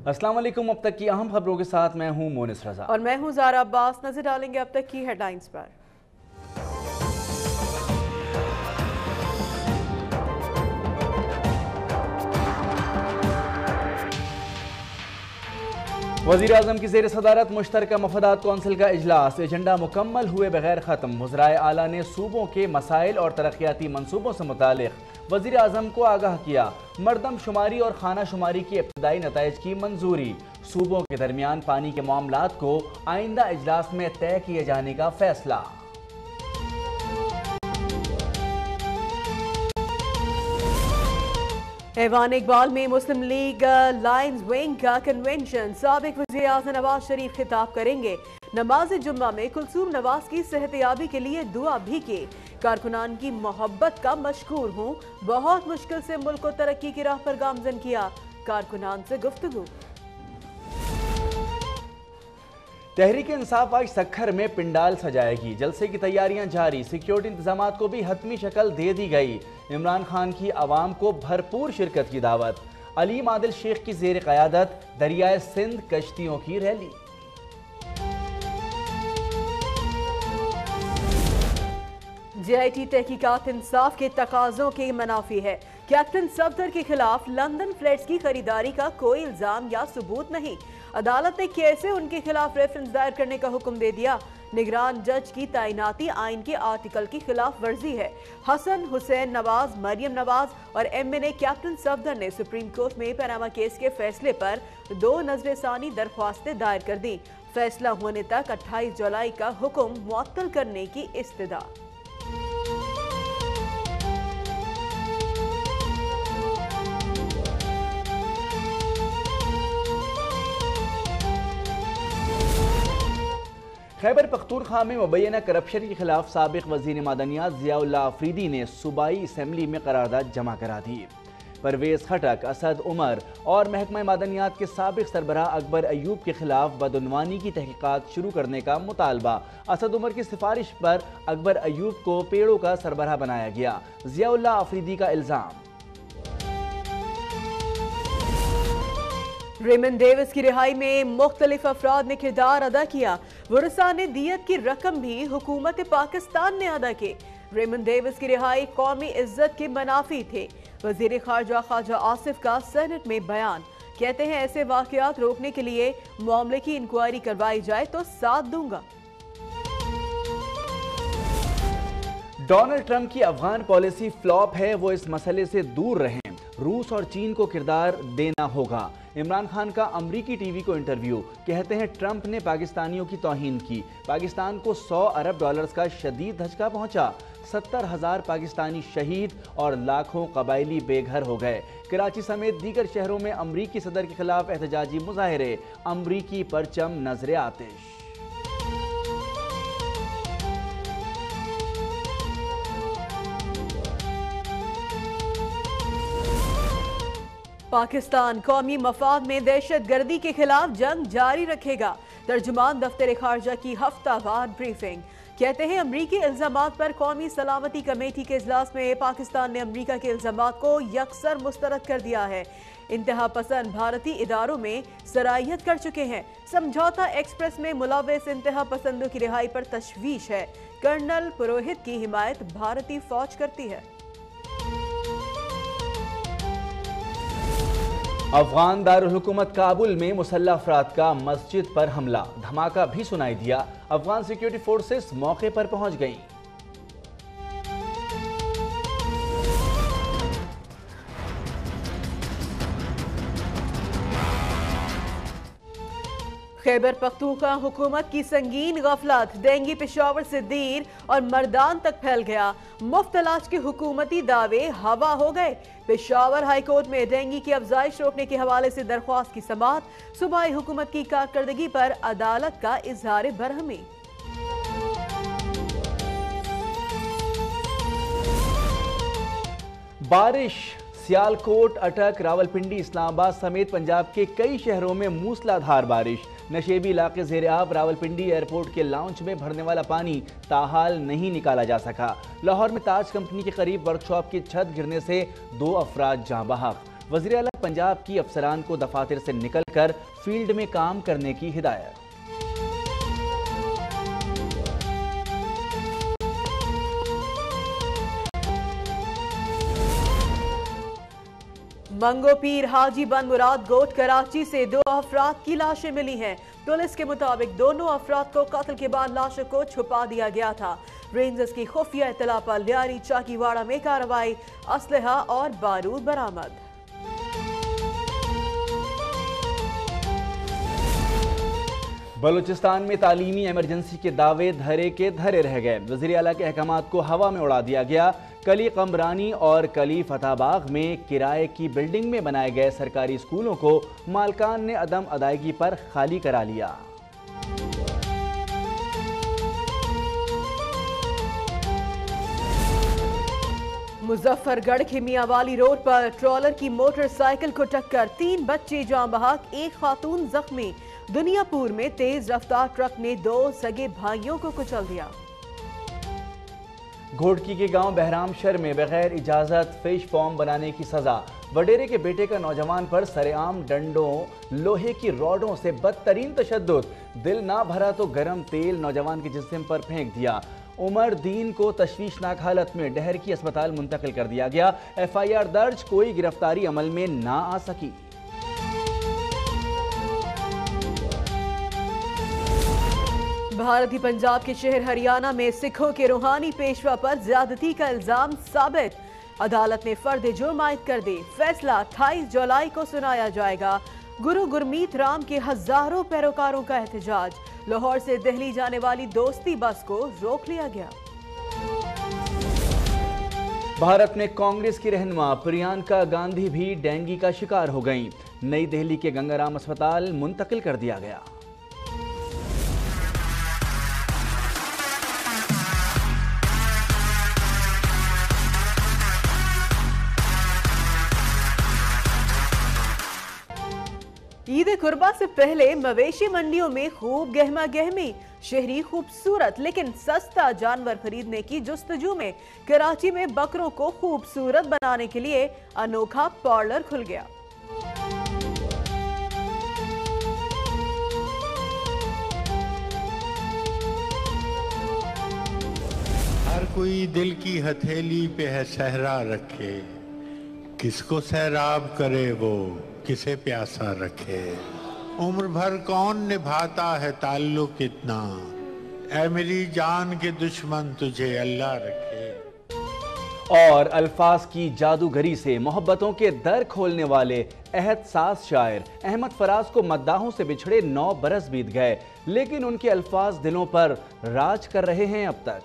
अस्सलाम वालेकुम। अब तक की अहम खबरों के साथ मैं हूं मोनिस रजा और मैं हूं ज़ारा अब्बास। नजर डालेंगे अब तक की हेडलाइंस पर। वज़ीर-ए-आज़म की ज़ेर सदारत मुश्तरका मफादात कौंसिल का इजलास, एजेंडा मुकम्मल हुए बगैर ख़त्म। वज़राए आला ने सूबों के मसाइल और तरक्याती मंसूबों से मुतालिक वज़ीर-ए-आज़म को आगाह किया। मरदम शुमारी और खाना शुमारी की इब्तदाई नताइज की मंजूरी। सूबों के दरमियान पानी के मामलात को आइंदा इजलास में तय किए जाने का फैसला। ऐवान इकबाल में मुस्लिम लीग लायंस विंग का कन्वेंशन, साबिक वज़ीर-ए-आज़म नवाज शरीफ खिताब करेंगे। नमाज जुम्मा में कुलसूम नवाज की सेहतयाबी के लिए दुआ भी की। कारकुनान की मोहब्बत का मशकूर हूँ, बहुत मुश्किल से मुल्क को तरक्की की राह पर गामजन किया। कारकुनान से गुफ्तगू। तहरीक इंसाफ आज सक्खर में पिंडाल सजाएगी। जलसे की तैयारियां जारी। सिक्योरिटी इंतजाम को भी हतमी शक्ल दे दी गई। इमरान खान की आवाम को भरपूर शिरकत की दावत। अलीम आदिल शेख की ज़ेर क़यादत दरियाए सिंध कश्तियों की रैली। JIT तहकीकात इंसाफ के तकाज़ों के मनाफी है। कैप्टन सफदर के खिलाफ लंदन फ्लैट्स की खरीदारी का कोई इल्जाम या सबूत नहीं। अदालत ने कैसे उनके खिलाफ रेफरेंस दायर करने का हुक्म दे दिया। निगरान जज की तैनाती आइन के आर्टिकल की खिलाफ वर्जी है। हसन हुसैन नवाज, मरियम नवाज और MNA कैप्टन सफदर ने सुप्रीम कोर्ट में पनामा केस के फैसले पर 2 नजरसानी दरख्वास्तें दायर कर दी। फैसला होने तक 28 जुलाई का हुक्म मुअत्तल करने की इस्तदा। खैबर पख्तूनख्वा में मुबैना करप्शन के खिलाफ साबिक वज़ीर मादनियात ज़ियाउल्लाह अफरीदी ने सूबाई असम्बली में करारदाद जमा करा दी। परवेज़ खटक, असद उमर और महकमा मादनियात के साबिक सरबराह अकबर अयूब के खिलाफ बदउनवानी की तहकीकात शुरू करने का मुतालबा। असद उमर की सिफारिश पर अकबर अयूब को पेड़ों का सरबराह बनाया गया। ज़ियाउल्लाह अफरीदी का इल्ज़ाम। रेमन डेविस की रिहाई में मुख्तलिफ अफराद ने किरदार अदा किया। वरसा ने दियत की रकम भी हुकूमत पाकिस्तान ने अदा की। रेमन डेविस की रिहाई कौमी इज्जत के मनाफी थे। वजीर खारजा ख्वाजा आसिफ का सेनेट में बयान, कहते हैं ऐसे वाकयात रोकने के लिए मामले की इंक्वायरी करवाई जाए तो साथ दूंगा। डोनाल्ड ट्रंप की अफगान पॉलिसी फ्लॉप है, वो इस मसले से दूर रहें। रूस और चीन को किरदार देना होगा। इमरान खान का अमरीकी टीवी को इंटरव्यू, कहते हैं ट्रंप ने पाकिस्तानियों की तौहीन की। पाकिस्तान को $100 अरब का शदीद धचका पहुंचा। 70,000 पाकिस्तानी शहीद और लाखों कबायली बेघर हो गए। कराची समेत दीगर शहरों में अमरीकी सदर के खिलाफ एहतजाजी मुजाहरे। अमरीकी परचम नजरे आतिश। पाकिस्तान कौमी मफाद में दहशत गर्दी के खिलाफ जंग जारी रखेगा। तर्जुमान दफ्तर खारजा की हफ्तावार ब्रीफिंग, कहते हैं अमरीकी इल्जामात पर कौमी सलामती कमेटी के इजलास में पाकिस्तान ने अमरीका के इल्जामात को यकसर मुस्तरद कर दिया है। इंतहा पसंद भारतीय इदारों में सराहियत कर चुके हैं। समझौता एक्सप्रेस में मुलव्वस इंतहा पसंदों की रिहाई पर तशवीश है। कर्नल पुरोहित की हिमायत भारतीय फौज करती है। अफगान दारुल हुकूमत काबुल में मुसल्लह अफराद का मस्जिद पर हमला, धमाका भी सुनाई दिया। अफगान सिक्योरिटी फोर्सेस मौके पर पहुंच गईं। खैबर पख्तूनख्वा हुकूमत की संगीन गफलत, डेंगू पेशावर से दीर और मर्दान तक फैल गया। मुफ्त इलाज के हुकूमती दावे हवा हो गए। पेशावर हाई कोर्ट में डेंगू की अफजाइश रोकने के हवाले से दरख्वास्त की समाअत। सूबाई हुकूमत की कारकर्दगी पर अदालत का इजहार बरहमी। बारिश, सियालकोट, अटक, रावलपिंडी, इस्लामाबाद समेत पंजाब के कई शहरों में मूसलाधार बारिश। नशेबी इलाके ज़ेर आब। रावलपिंडी एयरपोर्ट के लाउंज में भरने वाला पानी ताहाल नहीं निकाला जा सका। लाहौर में ताज कंपनी के करीब वर्कशॉप की छत गिरने से 2 अफराद जाँ बहक। वज़ीर आला पंजाब की अफसरान को दफातर से निकल कर फील्ड में काम करने की हिदायत। मंगो पीर हाजी बन मुराद गोट कराची से 2 अफराद की लाशें मिली हैं। पुलिस के मुताबिक दोनों अफराद को कत्ल के बाद लाशों को छुपा दिया गया था। रेंजर्स की खुफिया इत्तला पर लियारी चाकीवाड़ा में कार्रवाई, असलहा और बारूद बरामद। बलूचिस्तान में तालीमी इमरजेंसी के दावे धरे के धरे रह गए। वज़ीर आला के अहकामात को हवा में उड़ा दिया गया। कली कमरानी और कली फतेहबाग में किराए की बिल्डिंग में बनाए गए सरकारी स्कूलों को मालकान ने अदम अदायगी पर खाली करा लिया। मुजफ्फरगढ़ के मियांवाली रोड पर ट्रॉलर की मोटरसाइकिल को टक्कर, 3 बच्चे जान बहक, 1 खातून जख्मी। दुनियापुर में तेज रफ्तार ट्रक ने 2 सगे भाइयों को कुचल दिया। घोड़की के गांव बहरामशर में बगैर इजाजत फिश फॉर्म बनाने की सजा। वडेरे के बेटे का नौजवान पर सरेआम डंडों, लोहे की रॉडों से बदतरीन तशद्दुद। दिल ना भरा तो गरम तेल नौजवान के जिस्म पर फेंक दिया। उमर दीन को तशवीशनाक हालत में डहर की अस्पताल मुंतकिल कर दिया गया। FIR दर्ज, कोई गिरफ्तारी अमल में ना आ सकी। भारतीय पंजाब के शहर हरियाणा में सिखों के रूहानी पेशवा पर ज्यादती का इल्जाम साबित। अदालत ने फर्द जुर्म आयद कर दी। फैसला 28 जुलाई को सुनाया जाएगा। गुरु गुरमीत राम के हजारों पैरोकारों का एहतजाज। लाहौर से दिल्ली जाने वाली दोस्ती बस को रोक लिया गया। भारत में कांग्रेस की रहनुमा प्रियंका गांधी भी डेंगू का शिकार हो गईं। नई दिल्ली के गंगाराम अस्पताल मुंतकिल कर दिया गया। ईद कुर्बा से पहले मवेशी मंडियों में खूब गहमा गहमी। शहरी खूबसूरत लेकिन सस्ता जानवर खरीदने की जुस्तजू में कराची में बकरों को खूबसूरत बनाने के लिए अनोखा पार्लर खुल गया। हर कोई दिल की हथेली पे है सहरा रखे, किसको सैराब करे वो किसे प्यासा रखे। उम्र भर कौन निभाता है ताल्लुक इतना, ऐ मेरी जान के दुश्मन तुझे अल्लाह रखे। और अल्फाज की जादूगरी से मोहब्बतों के दर खोलने वाले एहसास शायर अहमद फराज को मद्दाहों से बिछड़े 9 बरस बीत गए, लेकिन उनके अल्फाज दिलों पर राज कर रहे हैं अब तक।